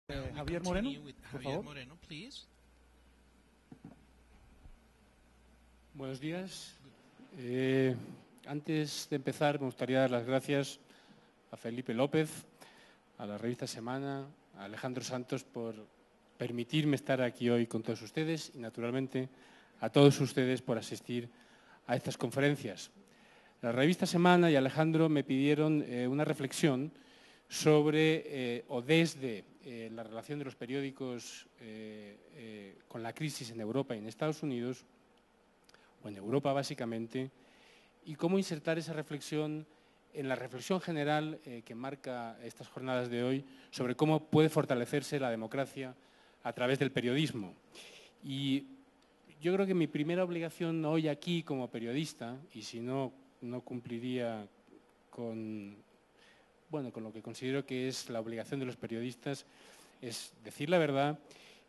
Javier Moreno, por favor. Buenos días. Antes de empezar, me gustaría dar las gracias a Felipe López, a la revista Semana, a Alejandro Santos por permitirme estar aquí hoy con todos ustedes y, naturalmente, a todos ustedes por asistir a estas conferencias. La revista Semana y Alejandro me pidieron una reflexión sobre o desde la relación de los periódicos con la crisis en Europa y en Estados Unidos, o en Europa básicamente, y cómo insertar esa reflexión en la reflexión general que marca estas jornadas de hoy sobre cómo puede fortalecerse la democracia a través del periodismo. Y yo creo que mi primera obligación hoy aquí como periodista, y si no, no cumpliría con lo que considero que es la obligación de los periodistas, es decir la verdad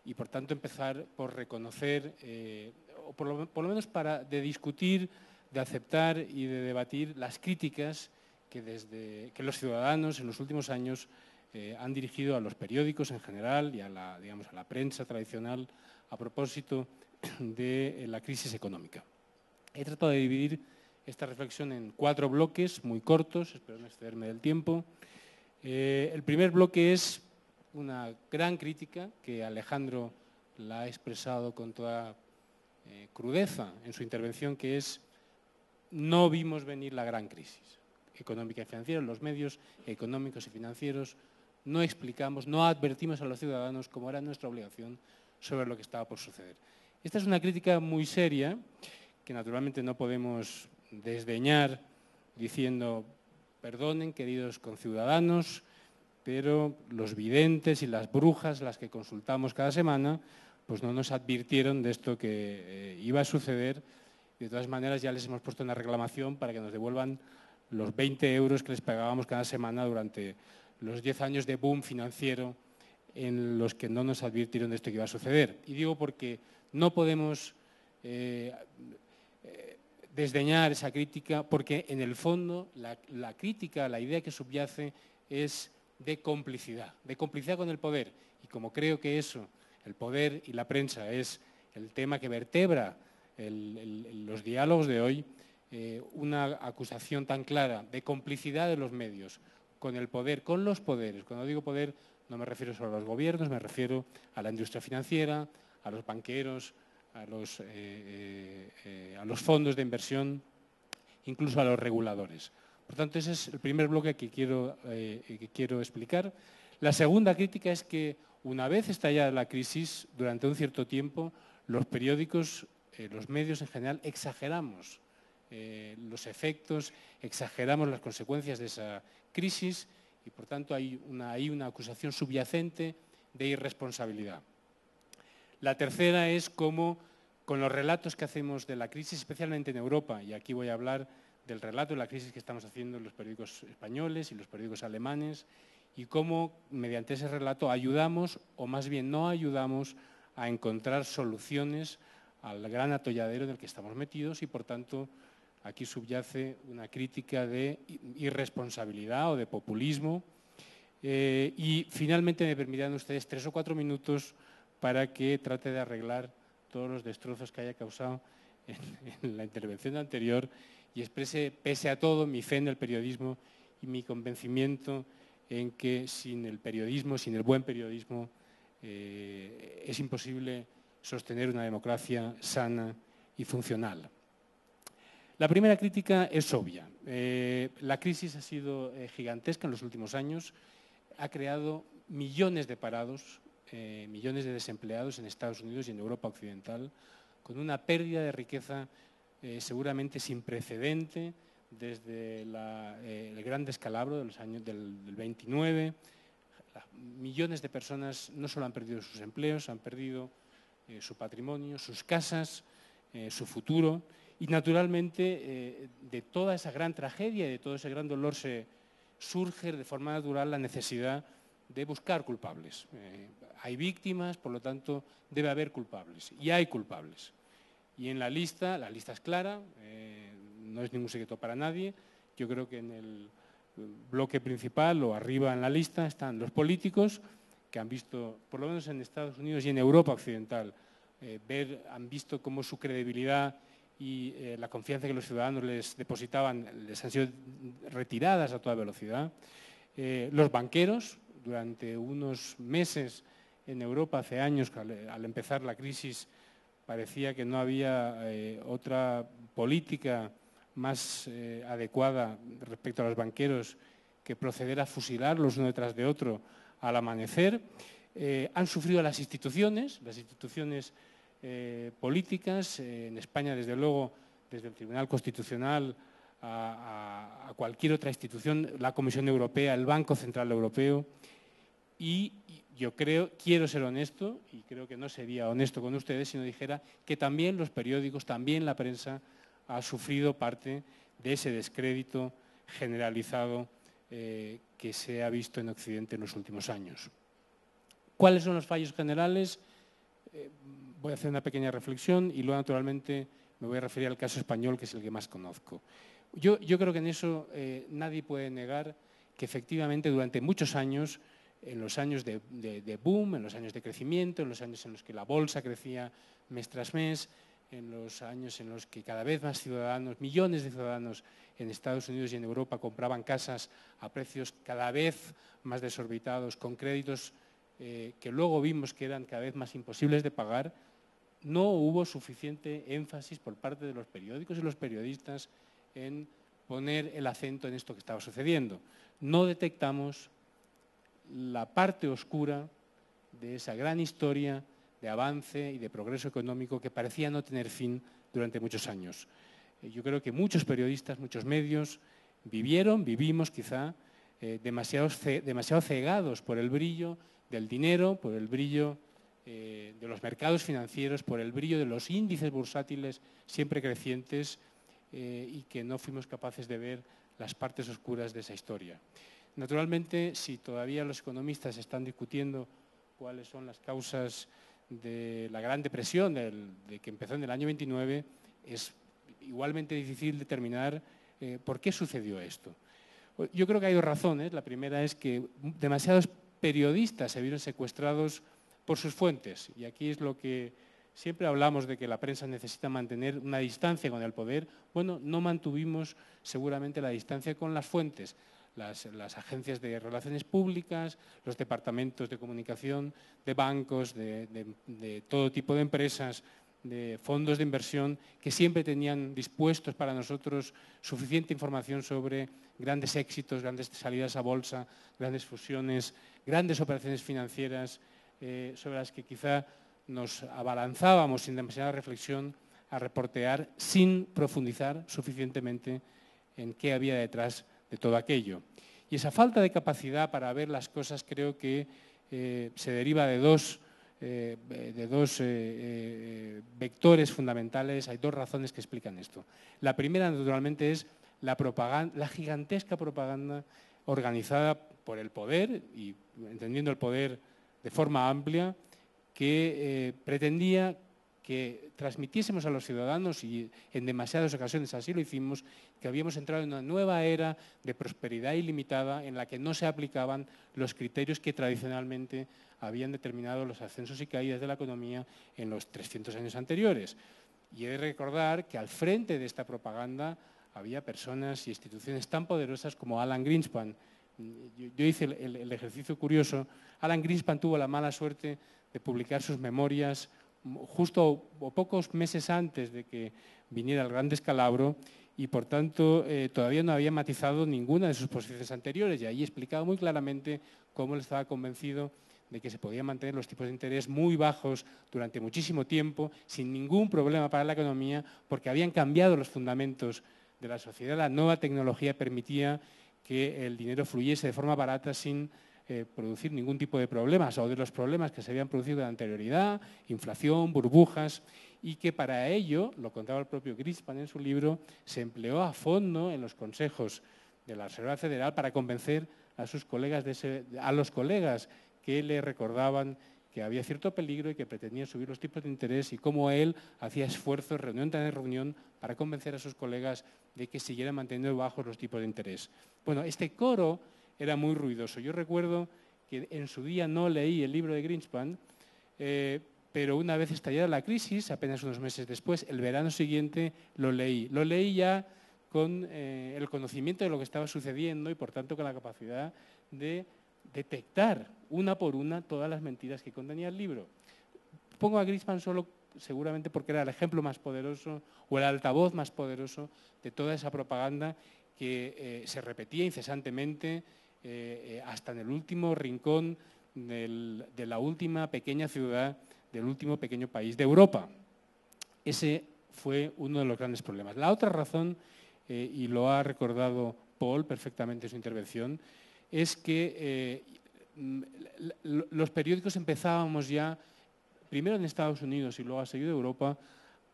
y, por tanto, empezar por reconocer, o por lo menos de discutir, de aceptar y de debatir las críticas que los ciudadanos en los últimos años han dirigido a los periódicos en general y a la prensa tradicional a propósito de la crisis económica. He tratado de dividir esta reflexión en 4 bloques muy cortos, espero no excederme del tiempo. El primer bloque es una gran crítica que Alejandro la ha expresado con toda crudeza en su intervención, que es: no vimos venir la gran crisis económica y financiera. Los medios económicos y financieros no explicamos, no advertimos a los ciudadanos, como era nuestra obligación, sobre lo que estaba por suceder. Esta es una crítica muy seria que naturalmente no podemos desdeñar diciendo: perdonen, queridos conciudadanos, pero los videntes y las brujas, las que consultamos cada semana, pues no nos advirtieron de esto que iba a suceder. De todas maneras, ya les hemos puesto una reclamación para que nos devuelvan los 20 euros que les pagábamos cada semana durante los 10 años de boom financiero en los que no nos advirtieron de esto que iba a suceder. Y digo porque no podemos desdeñar esa crítica, porque en el fondo la crítica, la idea que subyace es de complicidad con el poder. Y como creo que eso, el poder y la prensa, es el tema que vertebra los diálogos de hoy, una acusación tan clara de complicidad de los medios con el poder, con los poderes. Cuando digo poder no me refiero solo a los gobiernos, me refiero a la industria financiera, a los banqueros, a los fondos de inversión, incluso a los reguladores. Por tanto, ese es el primer bloque que quiero explicar. La segunda crítica es que, una vez estallada la crisis, durante un cierto tiempo, los periódicos, los medios en general, exageramos los efectos, exageramos las consecuencias de esa crisis y, por tanto, hay una acusación subyacente de irresponsabilidad. La tercera es cómo, con los relatos que hacemos de la crisis, especialmente en Europa, y aquí voy a hablar del relato de la crisis que estamos haciendo en los periódicos españoles y los periódicos alemanes, y cómo, mediante ese relato, ayudamos, o más bien no ayudamos, a encontrar soluciones al gran atolladero en el que estamos metidos, y, por tanto, aquí subyace una crítica de irresponsabilidad o de populismo. Y, finalmente, me permitirán ustedes 3 o 4 minutos para que trate de arreglar todos los destrozos que haya causado en la intervención anterior y exprese, pese a todo, mi fe en el periodismo y mi convencimiento en que sin el periodismo, sin el buen periodismo, es imposible sostener una democracia sana y funcional. La primera crítica es obvia. La crisis ha sido gigantesca en los últimos años, ha creado millones de parados, millones de desempleados en Estados Unidos y en Europa occidental, con una pérdida de riqueza seguramente sin precedente desde el gran descalabro de los años del 29. Millones de personas no solo han perdido sus empleos, han perdido su patrimonio, sus casas, su futuro. Y, naturalmente, de toda esa gran tragedia y de todo ese gran dolor surge de forma natural la necesidad de buscar culpables. Hay víctimas, por lo tanto, debe haber culpables. Y hay culpables. Y en la lista es clara, no es ningún secreto para nadie. Yo creo que en el bloque principal o arriba en la lista están los políticos que han visto, por lo menos en Estados Unidos y en Europa occidental, han visto cómo su credibilidad y la confianza que los ciudadanos les depositaban les han sido retiradas a toda velocidad. Los banqueros, durante unos meses en Europa, hace años, al empezar la crisis, parecía que no había otra política más adecuada respecto a los banqueros que proceder a fusilarlos uno detrás de otro al amanecer. Han sufrido las instituciones políticas. En España, desde luego, desde el Tribunal Constitucional a cualquier otra institución, la Comisión Europea, el Banco Central Europeo. Y yo quiero ser honesto, y creo que no sería honesto con ustedes si no dijera que también los periódicos, también la prensa ha sufrido parte de ese descrédito generalizado que se ha visto en Occidente en los últimos años. ¿Cuáles son los fallos generales? Voy a hacer una pequeña reflexión y luego, naturalmente, me voy a referir al caso español, que es el que más conozco. Yo creo que en eso nadie puede negar que efectivamente durante muchos años, en los años de boom, en los años de crecimiento, en los años en los que la bolsa crecía mes tras mes, en los años en los que cada vez más ciudadanos, millones de ciudadanos en Estados Unidos y en Europa compraban casas a precios cada vez más desorbitados, con créditos que luego vimos que eran cada vez más imposibles de pagar, no hubo suficiente énfasis por parte de los periódicos y los periodistas en poner el acento en esto que estaba sucediendo. No detectamos la parte oscura de esa gran historia de avance y de progreso económico que parecía no tener fin durante muchos años. Yo creo que muchos periodistas, muchos medios vivimos quizá demasiado cegados por el brillo del dinero, por el brillo de los mercados financieros, por el brillo de los índices bursátiles siempre crecientes y que no fuimos capaces de ver las partes oscuras de esa historia. Naturalmente, si todavía los economistas están discutiendo cuáles son las causas de la Gran Depresión de que empezó en el año 29, es igualmente difícil determinar por qué sucedió esto. Yo creo que hay dos razones. La primera es que demasiados periodistas se vieron secuestrados por sus fuentes. Y aquí es lo que siempre hablamos de que la prensa necesita mantener una distancia con el poder. Bueno, no mantuvimos seguramente la distancia con las fuentes. Las agencias de relaciones públicas, los departamentos de comunicación, de bancos, de todo tipo de empresas, de fondos de inversión, que siempre tenían dispuestos para nosotros suficiente información sobre grandes éxitos, grandes salidas a bolsa, grandes fusiones, grandes operaciones financieras, sobre las que quizá nos abalanzábamos sin demasiada reflexión a reportear sin profundizar suficientemente en qué había detrás de todo aquello. Y esa falta de capacidad para ver las cosas creo que se deriva de dos vectores fundamentales. Hay dos razones que explican esto. La primera, naturalmente, es la gigantesca propaganda organizada por el poder, y entendiendo el poder de forma amplia, que pretendía que transmitiésemos a los ciudadanos, y en demasiadas ocasiones así lo hicimos, que habíamos entrado en una nueva era de prosperidad ilimitada en la que no se aplicaban los criterios que tradicionalmente habían determinado los ascensos y caídas de la economía en los 300 años anteriores. Y he de recordar que al frente de esta propaganda había personas y instituciones tan poderosas como Alan Greenspan. Yo hice el ejercicio curioso. Alan Greenspan tuvo la mala suerte de publicar sus memorias justo o pocos meses antes de que viniera el gran descalabro y, por tanto, todavía no había matizado ninguna de sus posiciones anteriores, y ahí explicaba muy claramente cómo él estaba convencido de que se podían mantener los tipos de interés muy bajos durante muchísimo tiempo, sin ningún problema para la economía, porque habían cambiado los fundamentos de la sociedad. La nueva tecnología permitía que el dinero fluyese de forma barata sin producir ningún tipo de problemas, o de los problemas que se habían producido con anterioridad, inflación, burbujas, y que para ello, lo contaba el propio Greenspan en su libro, se empleó a fondo en los consejos de la Reserva Federal para convencer a sus colegas a los colegas que le recordaban que había cierto peligro y que pretendían subir los tipos de interés, y cómo él hacía esfuerzos, reunión tras reunión, para convencer a sus colegas de que siguieran manteniendo bajos los tipos de interés. Bueno, este coro era muy ruidoso. Yo recuerdo que en su día no leí el libro de Greenspan, pero una vez estallada la crisis, apenas unos meses después, el verano siguiente lo leí. Lo leí ya con el conocimiento de lo que estaba sucediendo y, por tanto, con la capacidad de detectar una por una todas las mentiras que contenía el libro. Pongo a Greenspan solo seguramente porque era el ejemplo más poderoso o el altavoz más poderoso de toda esa propaganda que se repetía incesantemente hasta en el último rincón de la última pequeña ciudad, del último pequeño país de Europa. Ese fue uno de los grandes problemas. La otra razón, y lo ha recordado Paul perfectamente en su intervención, es que los periódicos empezábamos ya, primero en Estados Unidos y luego a seguir de Europa,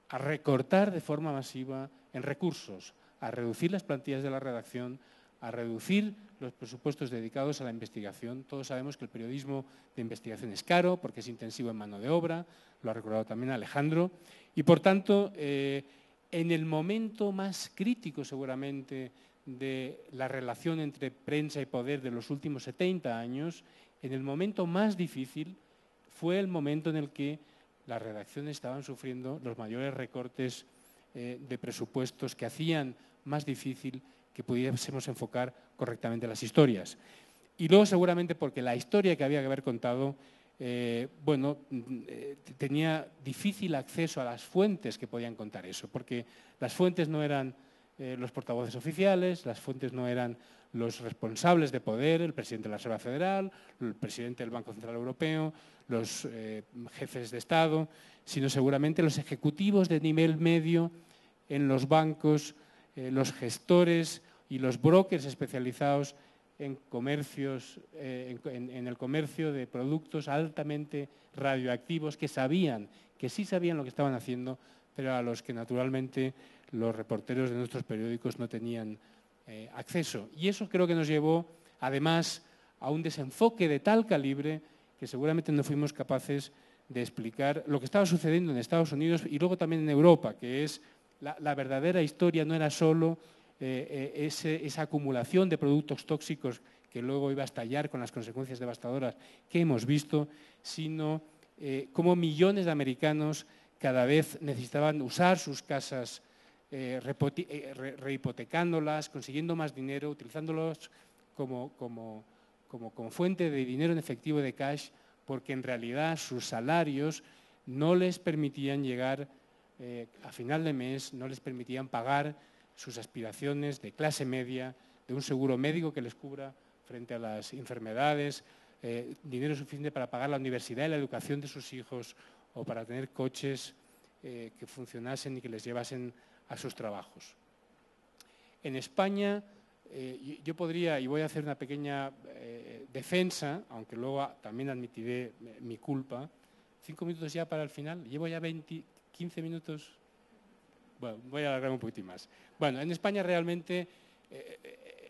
a recortar de forma masiva en recursos, a reducir las plantillas de la redacción, a reducir los presupuestos dedicados a la investigación. Todos sabemos que el periodismo de investigación es caro porque es intensivo en mano de obra, lo ha recordado también Alejandro, y por tanto, en el momento más crítico seguramente de la relación entre prensa y poder de los últimos 70 años, en el momento más difícil fue el momento en el que las redacciones estaban sufriendo los mayores recortes de presupuestos que hacían más difícil que pudiésemos enfocar correctamente las historias. Y luego seguramente porque la historia que había que haber contado tenía difícil acceso a las fuentes que podían contar eso, porque las fuentes no eran los portavoces oficiales, las fuentes no eran los responsables de poder, el presidente de la Reserva Federal, el presidente del Banco Central Europeo, los jefes de Estado, sino seguramente los ejecutivos de nivel medio en los bancos, los gestores y los brokers especializados en comercios, en el comercio de productos altamente radioactivos que sí sabían lo que estaban haciendo, pero a los que naturalmente los reporteros de nuestros periódicos no tenían acceso. Y eso creo que nos llevó, además, a un desenfoque de tal calibre que seguramente no fuimos capaces de explicar lo que estaba sucediendo en Estados Unidos y luego también en Europa, que es la verdadera historia no era solo esa acumulación de productos tóxicos que luego iba a estallar con las consecuencias devastadoras que hemos visto, sino cómo millones de americanos cada vez necesitaban usar sus casas rehipotecándolas, consiguiendo más dinero, utilizándolos como fuente de dinero en efectivo de cash, porque en realidad sus salarios no les permitían llegar a final de mes, no les permitían pagar sus aspiraciones de clase media, de un seguro médico que les cubra frente a las enfermedades, dinero suficiente para pagar la universidad y la educación de sus hijos o para tener coches que funcionasen y que les llevasen a sus trabajos. En España, yo podría, y voy a hacer una pequeña defensa, aunque luego también admitiré mi culpa. 5 minutos ya para el final, llevo ya 15 minutos. Bueno, voy a alargar un poquitín más. Bueno, en España realmente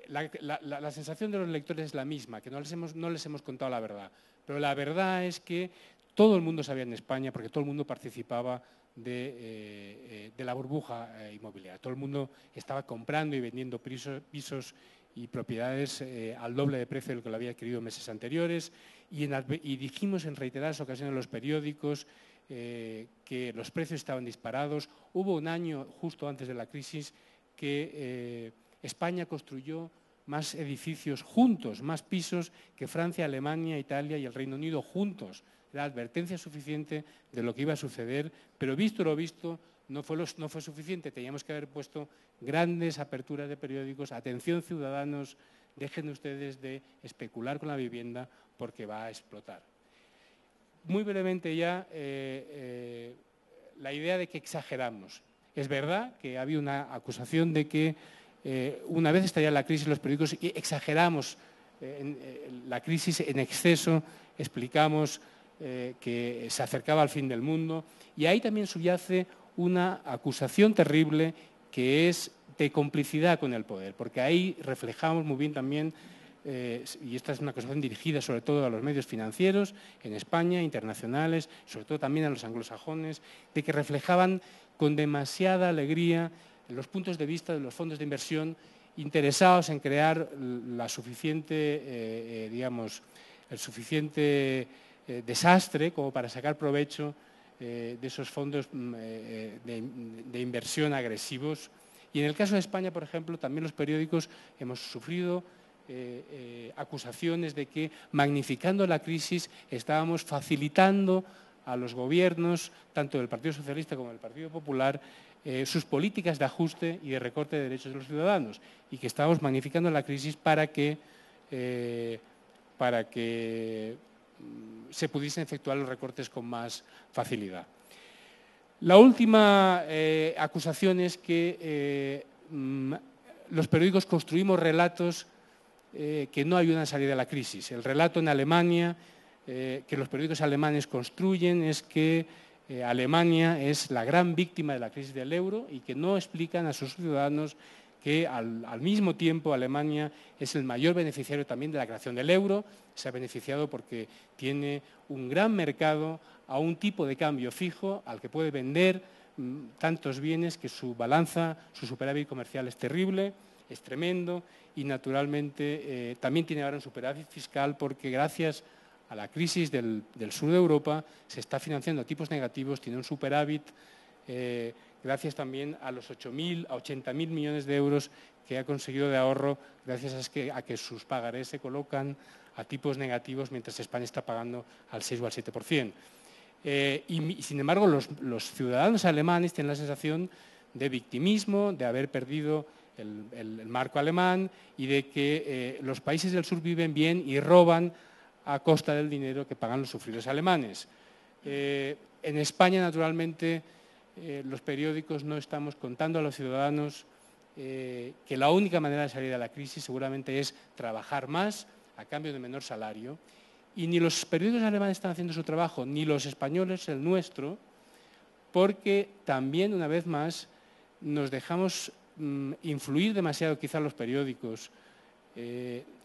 la sensación de los lectores es la misma, que no les hemos contado la verdad. Pero la verdad es que todo el mundo sabía en España, porque todo el mundo participaba de la burbuja inmobiliaria. Todo el mundo estaba comprando y vendiendo pisos y propiedades al doble de precio de lo que lo había adquirido meses anteriores. Y dijimos en reiteradas ocasiones en los periódicos que los precios estaban disparados. Hubo un año justo antes de la crisis que España construyó más edificios juntos, más pisos que Francia, Alemania, Italia y el Reino Unido juntos. Era advertencia suficiente de lo que iba a suceder, pero visto lo visto no fue suficiente. Teníamos que haber puesto grandes aperturas de periódicos. Atención, ciudadanos, dejen ustedes de especular con la vivienda porque va a explotar. Muy brevemente ya, la idea de que exageramos. Es verdad que había una acusación de que una vez estallada la crisis, los periódicos exageramos la crisis en exceso, explicamos que se acercaba al fin del mundo, y ahí también subyace una acusación terrible que es de complicidad con el poder, porque ahí reflejamos muy bien también, y esta es una acusación dirigida sobre todo a los medios financieros en España, internacionales, sobre todo también a los anglosajones, de que reflejaban con demasiada alegría los puntos de vista de los fondos de inversión interesados en crear la suficiente, el suficiente desastre como para sacar provecho de esos fondos de inversión agresivos. Y en el caso de España, por ejemplo, también los periódicos hemos sufrido acusaciones de que, magnificando la crisis, estábamos facilitando a los gobiernos, tanto del Partido Socialista como del Partido Popular, sus políticas de ajuste y de recorte de derechos de los ciudadanos, y que estábamos magnificando la crisis para que se pudiesen efectuar los recortes con más facilidad. La última acusación es que los periódicos construimos relatos que no ayudan a salir de la crisis. El relato en Alemania que los periódicos alemanes construyen es que Alemania es la gran víctima de la crisis del euro y que no explican a sus ciudadanos que al mismo tiempo Alemania es el mayor beneficiario también de la creación del euro. Se ha beneficiado porque tiene un gran mercado a un tipo de cambio fijo al que puede vender tantos bienes que su balanza, su superávit comercial es terrible, es tremendo, y naturalmente también tiene ahora un superávit fiscal porque gracias a la crisis del sur de Europa se está financiando a tipos negativos, tiene un superávit gracias también a los 8.000 a 80.000 millones de euros que ha conseguido de ahorro gracias a que sus pagarés se colocan a tipos negativos mientras España está pagando al 6 o al 7%. Y sin embargo los ciudadanos alemanes tienen la sensación de victimismo, de haber perdido el marco alemán y de que los países del sur viven bien y roban a costa del dinero que pagan los sufridos alemanes. En España, naturalmente, los periódicos no estamos contando a los ciudadanos que la única manera de salir de la crisis seguramente es trabajar más a cambio de menor salario. Y ni los periódicos alemanes están haciendo su trabajo, ni los españoles el nuestro, porque también, una vez más, nos dejamos influir demasiado quizá los periódicos,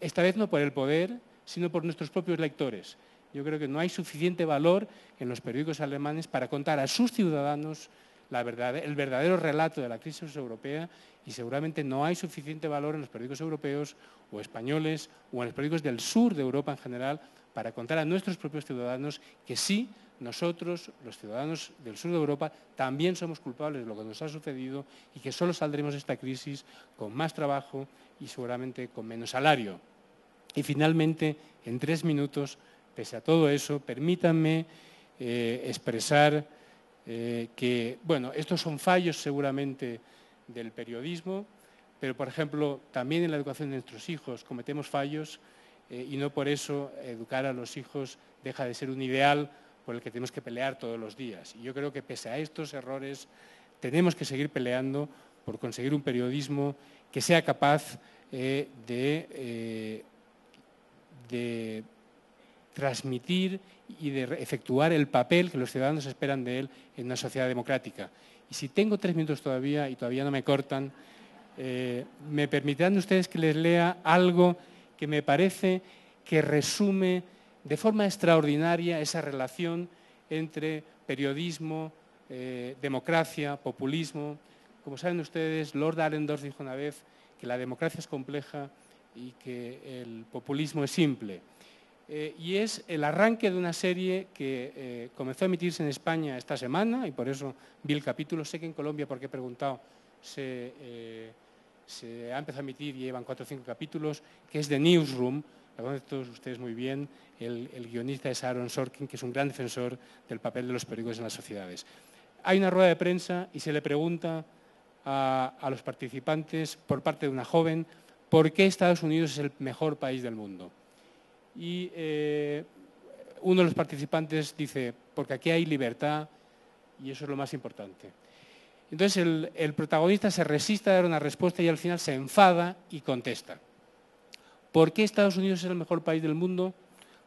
esta vez no por el poder, sino por nuestros propios lectores. Yo creo que no hay suficiente valor en los periódicos alemanes para contar a sus ciudadanos el verdadero relato de la crisis europea, y seguramente no hay suficiente valor en los periódicos europeos o españoles o en los periódicos del sur de Europa en general para contar a nuestros propios ciudadanos que sí, nosotros, los ciudadanos del sur de Europa, también somos culpables de lo que nos ha sucedido y que solo saldremos de esta crisis con más trabajo y seguramente con menos salario. Y finalmente, en 3 minutos, pese a todo eso, permítanme expresar que, bueno, estos son fallos seguramente del periodismo, pero, por ejemplo, también en la educación de nuestros hijos cometemos fallos y no por eso educar a los hijos deja de ser un ideal por el que tenemos que pelear todos los días. Y yo creo que pese a estos errores tenemos que seguir peleando por conseguir un periodismo que sea capaz de transmitir y de efectuar el papel que los ciudadanos esperan de él en una sociedad democrática. Y si tengo 3 minutos todavía y todavía no me cortan, me permitirán ustedes que les lea algo que me parece que resume de forma extraordinaria esa relación entre periodismo, democracia, populismo. Como saben ustedes, Lord Allendorf dijo una vez que la democracia es compleja y que el populismo es simple. Y es el arranque de una serie que comenzó a emitirse en España esta semana, y por eso vi el capítulo. Sé que en Colombia, porque he preguntado, se ha empezado a emitir y llevan 4 o 5 capítulos, que es The Newsroom. La conocen todos ustedes muy bien. El guionista es Aaron Sorkin, que es un gran defensor del papel de los periódicos en las sociedades. Hay una rueda de prensa y se le pregunta a los participantes, por parte de una joven, ¿por qué Estados Unidos es el mejor país del mundo? Y uno de los participantes dice, porque aquí hay libertad y eso es lo más importante. Entonces el protagonista se resiste a dar una respuesta y al final se enfada y contesta. ¿Por qué Estados Unidos es el mejor país del mundo?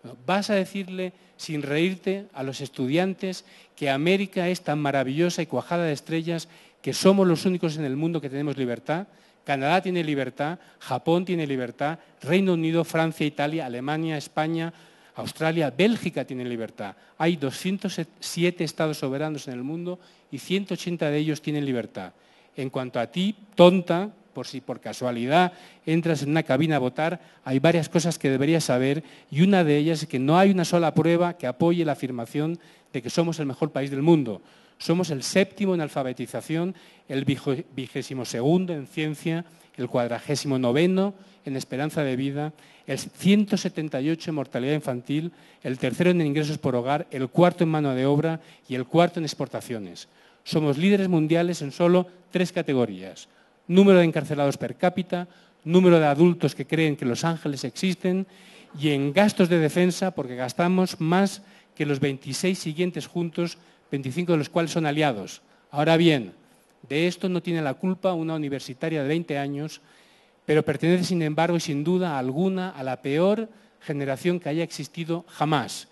Bueno, vas a decirle, sin reírte, a los estudiantes que América es tan maravillosa y cuajada de estrellas que somos los únicos en el mundo que tenemos libertad. Canadá tiene libertad, Japón tiene libertad, Reino Unido, Francia, Italia, Alemania, España, Australia, Bélgica tienen libertad. Hay 207 estados soberanos en el mundo y 180 de ellos tienen libertad. En cuanto a ti, tonta, por si por casualidad entras en una cabina a votar, hay varias cosas que deberías saber y una de ellas es que no hay una sola prueba que apoye la afirmación de que somos el mejor país del mundo. Somos el 7º en alfabetización, el 22º en ciencia, el 49º en esperanza de vida, el 178 en mortalidad infantil, el 3º en ingresos por hogar, el 4º en mano de obra y el 4º en exportaciones. Somos líderes mundiales en solo 3 categorías: número de encarcelados per cápita, número de adultos que creen que los ángeles existen y en gastos de defensa, porque gastamos más que los 26 siguientes juntos, 25 de los cuales son aliados. Ahora bien, de esto no tiene la culpa una universitaria de 20 años, pero pertenece, sin embargo, y sin duda alguna, a la peor generación que haya existido jamás.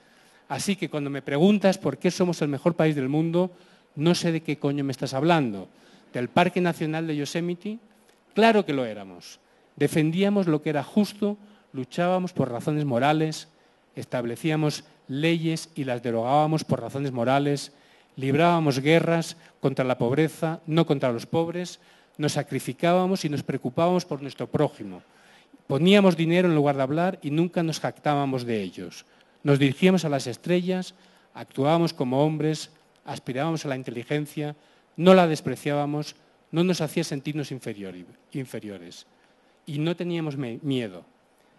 Así que cuando me preguntas por qué somos el mejor país del mundo, no sé de qué coño me estás hablando. ¿Del Parque Nacional de Yosemite? Claro que lo éramos. Defendíamos lo que era justo, luchábamos por razones morales, establecíamos leyes y las derogábamos por razones morales, librábamos guerras contra la pobreza, no contra los pobres, nos sacrificábamos y nos preocupábamos por nuestro prójimo. Poníamos dinero en lugar de hablar y nunca nos jactábamos de ellos. Nos dirigíamos a las estrellas, actuábamos como hombres, aspirábamos a la inteligencia, no la despreciábamos, no nos hacía sentirnos inferiores. Y no teníamos miedo.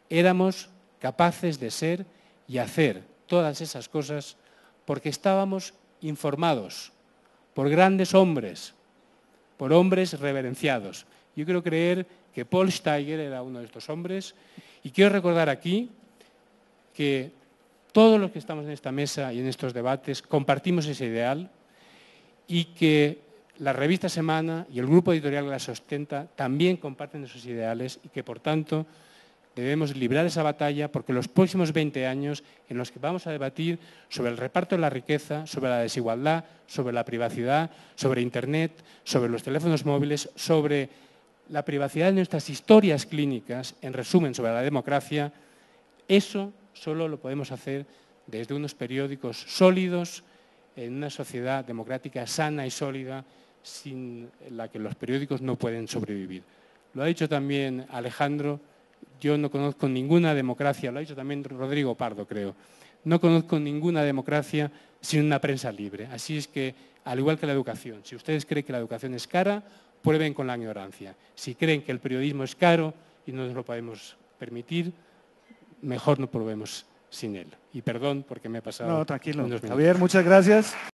Éramos capaces de ser y hacer todas esas cosas porque estábamos informados por grandes hombres, por hombres reverenciados. Yo quiero creer que Paul Steiger era uno de estos hombres y quiero recordar aquí que todos los que estamos en esta mesa y en estos debates compartimos ese ideal y que la revista Semana y el grupo editorial que la sustenta también comparten esos ideales y que, por tanto, debemos librar esa batalla porque los próximos 20 años en los que vamos a debatir sobre el reparto de la riqueza, sobre la desigualdad, sobre la privacidad, sobre Internet, sobre los teléfonos móviles, sobre la privacidad de nuestras historias clínicas, en resumen, sobre la democracia, eso solo lo podemos hacer desde unos periódicos sólidos, en una sociedad democrática sana y sólida, sin la que los periódicos no pueden sobrevivir. Lo ha dicho también Alejandro. Yo no conozco ninguna democracia, lo ha dicho también Rodrigo Pardo, creo. No conozco ninguna democracia sin una prensa libre. Así es que, al igual que la educación, si ustedes creen que la educación es cara, prueben con la ignorancia. Si creen que el periodismo es caro y no nos lo podemos permitir, mejor no probemos sin él. Y perdón porque me he pasado. No, tranquilo. Unos minutos. Javier, muchas gracias.